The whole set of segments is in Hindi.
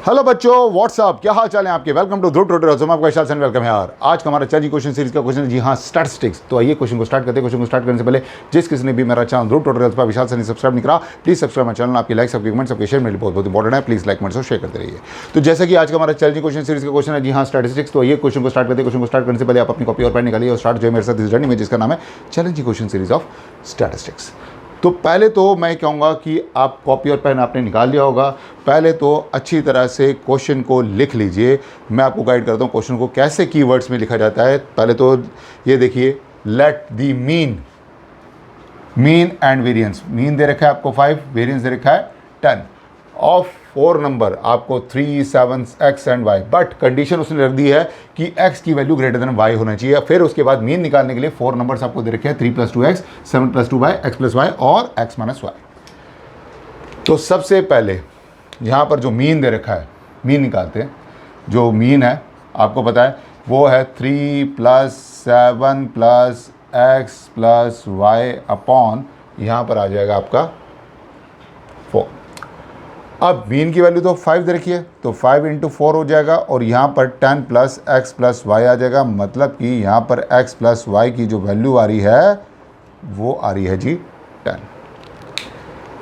हेलो बच्चों, व्हाट्सअप, क्या हाल चाल है आपके। Welcome to Dhruv tutorials. आपका विशाल सैन वेलकम है यार। आज का हमारा चैलेंजिंग क्वेश्चन सीरीज का क्वेश्चन है जी हाँ, स्टैटिस्टिक्स। तो आइए क्वेश्चन को स्टार्ट करते हैं। क्वेश्चन को स्टार्ट करने से पहले जिस किसी ने भी मेरा चैनल ध्रुव ट्यूटोरियल्स पर विशाल सैन सब्सक्राइब नहीं करा, प्लीज सब्सक्राइब माय चैनल। आपकी लाइक, आपके कमेंट्स, आपके शेयर मेरे लिए बहुत बहुत इंपॉर्टेंट है। प्लीज लाइक, कमेंट्स और शेयर करते रहिए। तो जैसा कि आज का हमारा चैलेंजिंग क्वेश्चन सीरीज का क्वेश्चन है जी हाँ, स्टैटिस्टिक्स। तो आइए क्वेश्चन को स्टार्ट करते हैं। क्वेश्चन को स्टार्ट करने से पहले आप अपनी कॉपी और पेन निकालिए और स्टार्ट जो है मेरे साथ इस जर्नी में, जिसका नाम है challenging question series of statistics. तो पहले तो मैं कहूँगा कि आप कॉपी और पेन आपने निकाल लिया होगा। पहले तो अच्छी तरह से क्वेश्चन को लिख लीजिए। मैं आपको गाइड करता हूँ क्वेश्चन को कैसे कीवर्ड्स में लिखा जाता है। पहले तो ये देखिए, let the mean and variance. Mean they रखा है आपको 5, वेरिएंस दे रखा है 10 ऑफ 4 नंबर, आपको 3, 7, x and y। But condition उसने रख दी है कि x की वैल्यू ग्रेटर देन y होना चाहिए। फिर उसके बाद मीन निकालने के लिए 4 नंबर्स आपको दे रखे हैं, 3 + 2x, 7 + 2y, x + y और x - y। तो सबसे पहले यहाँ पर जो मीन दे रखा है, मीन निकालते हैं। जो मीन है आपको पता है वो है 3 + 7 + x + y अपॉन, यहाँ पर आ जाएगा आपका 4। अब मीन की वैल्यू तो 5 दे रखी है, तो 5 × 4 हो जाएगा और यहाँ पर 10 + x + y आ जाएगा। मतलब कि यहाँ पर x + y की जो वैल्यू आ रही है वो आ रही है जी 10।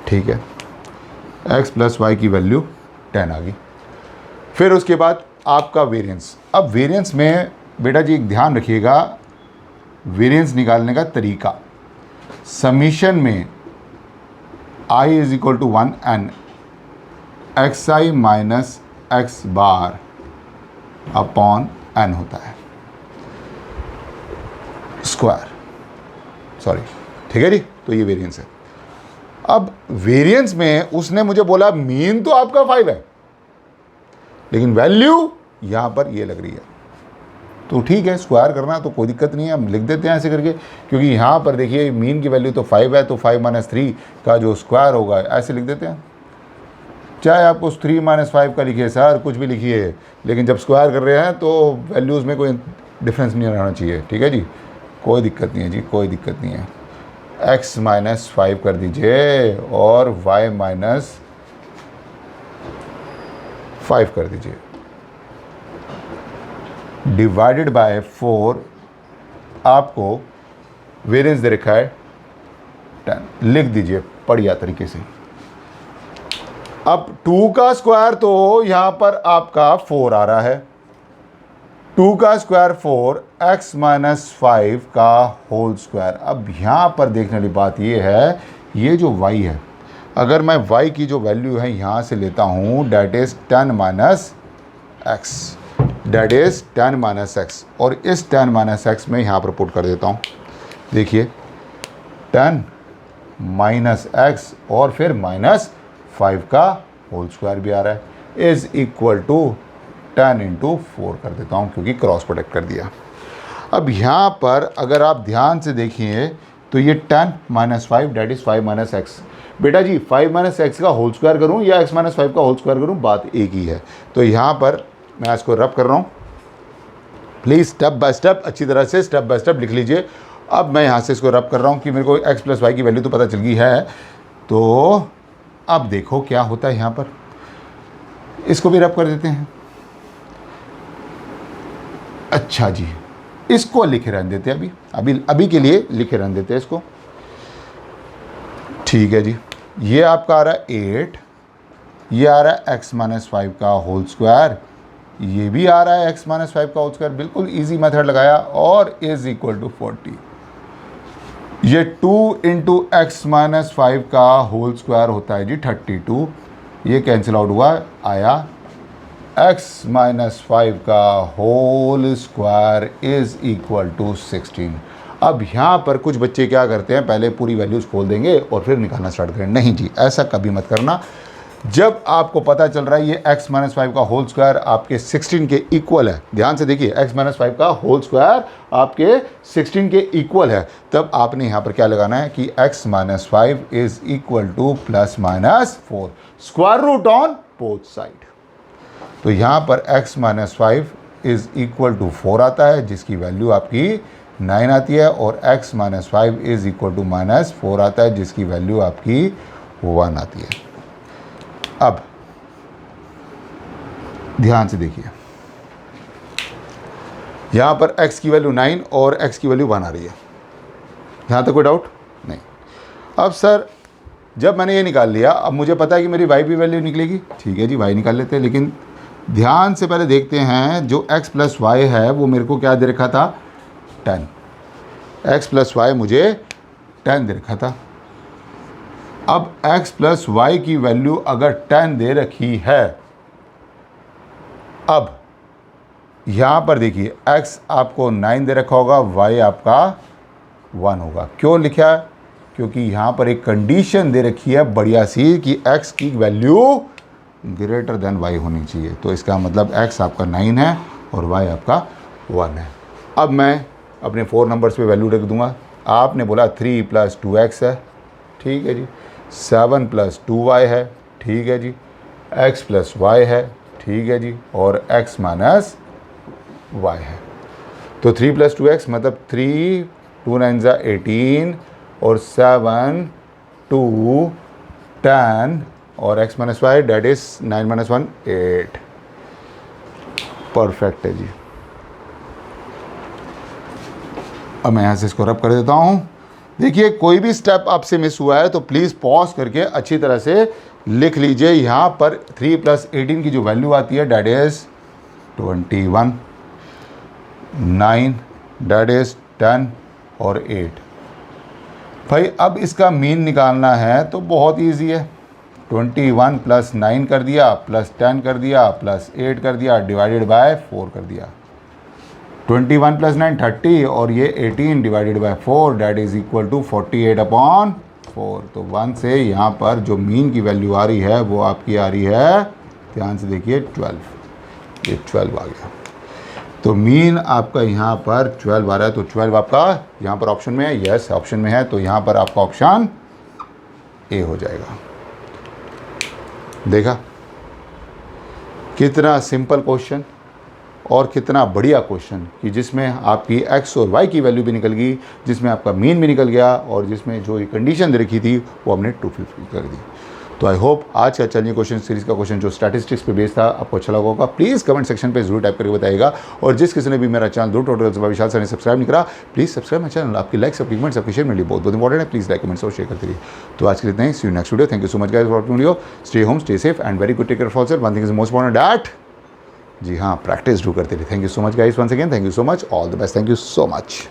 ठीक है, x + y की वैल्यू 10 आ गई। फिर उसके बाद आपका वेरिएंस। अब वेरिएंस में बेटा जी एक ध्यान रखिएगा, वेरिएंस निकालने का तरीका, समीशन में i = 1 n xi - x bar upon n होता है स्क्वायर, सॉरी। ठीक है जी, तो ये वेरिएंस है। अब वेरिएंस में उसने मुझे बोला मीन तो आपका 5 है, लेकिन वैल्यू यहां पर ये लग रही है। तो ठीक है, स्क्वायर करना तो कोई दिक्कत नहीं है, हम लिख देते हैं ऐसे करके। क्योंकि यहाँ पर देखिए मीन की वैल्यू तो 5 है, तो 5 - 3 का जो स्क्वायर होगा ऐसे लिख देते हैं। चाहे आप उस 3 - 5 का लिखिए सर, कुछ भी लिखिए, लेकिन जब स्क्वायर कर रहे हैं तो वैल्यूज़ में कोई डिफरेंस नहीं रहना चाहिए। ठीक है जी, कोई दिक्कत नहीं है जी, कोई दिक्कत नहीं है। x - 5 कर दीजिए और y - 5 कर दीजिए, डिवाइडेड बाय 4। आपको वेरिएंस दे रखा है 10, लिख दीजिए बढ़िया तरीके से। अब 2 का स्क्वायर तो यहाँ पर आपका 4 आ रहा है, 2 का स्क्वायर 4, x - 5 का होल स्क्वायर। अब यहाँ पर देखने वाली बात ये है, ये जो y है, अगर मैं y की जो वैल्यू है यहाँ से लेता हूँ, that is 10 - x, that is 10 - x, और इस 10 - x में यहाँ पर पुट कर देता हूँ। देखिए 10 - x और फिर -5 का होल स्क्वायर भी आ रहा है, इज़ इक्वल टू 10 × 4 कर देता हूँ, क्योंकि क्रॉस प्रोडक्ट कर दिया। अब यहाँ पर अगर आप ध्यान से देखिए तो ये 10 - 5 डेट इज़ 5 - x। बेटा जी 5 - x का होल स्क्वायर करूँ या x - 5 का होल स्क्वायर करूँ, बात एक ही है। तो यहाँ पर मैं इसको रब कर रहा हूँ, प्लीज़ स्टेप बाय स्टेप अच्छी तरह से स्टेप बाय स्टेप लिख लीजिए। अब मैं यहाँ से इसको रब कर रहा हूँ कि मेरे को x + y की वैल्यू तो पता चल गई है। तो अब देखो क्या होता है, यहाँ पर इसको भी रब कर देते हैं। अच्छा जी, इसको लिखे रहने देते हैं, अभी के लिए लिखे रहने देते हैं इसको। ठीक है जी, ये आपका आ रहा है 8, ये आ रहा है x - 5 का होल स्क्वायर, ये भी आ रहा है x - 5 का होल स्क्वायर। बिल्कुल इजी मेथड लगाया और इज़ इक्वल टू 40। ये 2 × x - 5 का होल स्क्वायर होता है जी 32, ये कैंसिल आउट हुआ, आया x - 5 का whole square is equal to 16। अब यहाँ पर कुछ बच्चे क्या करते हैं, पहले पूरी वैल्यूज़ खोल देंगे और फिर निकालना स्टार्ट करें। नहीं जी, ऐसा कभी मत करना। जब आपको पता चल रहा है ये x - 5 का होल स्क्वायर आपके 16 के इक्वल है, ध्यान से देखिए, x - 5 का होल स्क्वायर आपके 16 के इक्वल है, तब आपने यहाँ पर क्या लगाना है कि x - 5 is equal to +-4, square root on both side. तो यहाँ पर x - 5 इज़ इक्वल टू 4 आता है, जिसकी वैल्यू आपकी 9 आती है, और x - 5 इज़ इक्वल टू -4 आता है, जिसकी वैल्यू आपकी 1 आती है। अब ध्यान से देखिए, यहाँ पर x की वैल्यू 9 और x की वैल्यू 1 आ रही है। यहाँ तक कोई डाउट नहीं। अब सर जब मैंने ये निकाल लिया, अब मुझे पता है कि मेरी y भी वैल्यू निकलेगी, ठीक है जी, y निकाल लेते हैं। लेकिन ध्यान से पहले देखते हैं, जो x प्लस वाई है वो मेरे को क्या दे रखा था, 10। x प्लस वाई मुझे 10 दे रखा था। अब x प्लस वाई की वैल्यू अगर 10 दे रखी है, अब यहाँ पर देखिए x आपको 9 दे रखा होगा, y आपका 1 होगा। क्यों लिखा है? क्योंकि यहाँ पर एक कंडीशन दे रखी है बढ़िया सी कि x की वैल्यू ग्रेटर देन y होनी चाहिए। तो इसका मतलब x आपका 9 है और y आपका 1 है। अब मैं अपने 4 नंबर्स पे वैल्यू रख दूंगा। आपने बोला 3 + 2x है, ठीक है जी, 7 + 2y है, ठीक है जी, x + y है, ठीक है जी, और x - y है। तो 3 + 2x मतलब 3, 2 9 = 18 और 7, 2, 10 और x - y that is 9 - 1 8। Perfect है जी। अब मैं यहाँ से इसको रब कर देता हूँ। देखिए कोई भी स्टेप आपसे मिस हुआ है तो प्लीज़ पॉज करके अच्छी तरह से लिख लीजिए। यहाँ पर 3 + 18 की जो वैल्यू आती है डेट इज़ 21, 9 डेट इज़ 10 और 8। भाई अब इसका मीन निकालना है तो बहुत ईजी है। 21 + 9 कर दिया, + 10 कर दिया, + 8 कर दिया, डिवाइडेड बाय 4 कर दिया। 21 + 9 30 और ये 18 divided by 4 that is equal to 48/4। तो 1 से यहाँ पर जो मीन की वैल्यू आ रही है वो आपकी आ रही है, ध्यान से देखिए, 12। ये 12 आ गया। तो मीन आपका यहाँ पर 12 आ रहा है। तो 12 आपका यहाँ पर ऑप्शन में है, यस ऑप्शन में है। तो यहाँ पर आपका ऑप्शन ए हो जाएगा। देखा कितना सिंपल क्वेश्चन और कितना बढ़िया क्वेश्चन कि जिसमें आपकी x और y की वैल्यू भी निकल गई, जिसमें आपका मीन भी निकल गया और जिसमें जो ये कंडीशन दे रखी थी वो हमने 250 कर दी। तो आई होप आज का चलिए क्वेश्चन सीरीज़ का क्वेश्चन जो स्टैटिस्टिक्स पे बेस्ड था आपको अच्छा लगा होगा। प्लीज़ कमेंट सेक्शन पे जरूर टाइप करके बताइएगा। और जिस किसी ने भी मेरा चैनल दो टोटल विशाल सर ने सब्सक्राइब नहीं करा, प्लीज़ सब्सक्राइब माय चैनल। आपकी लाइक्स और कमेंट्स आपके शेयर मेरे लिए बहुत बहुत इंपॉर्टेंट है। प्लीज़ लाइक कमेंट्स और शेयर करते रहिए। तो आज के लिए इतना ही। See you next video. Thank you so much guys for watching video. Stay home, stay safe and very good, take care of one thing is most important that, जी हाँ, प्रैक्टिस डू करते रहिए। Thank you so much guys once again. Thank you so much. All the best. Thank you so much.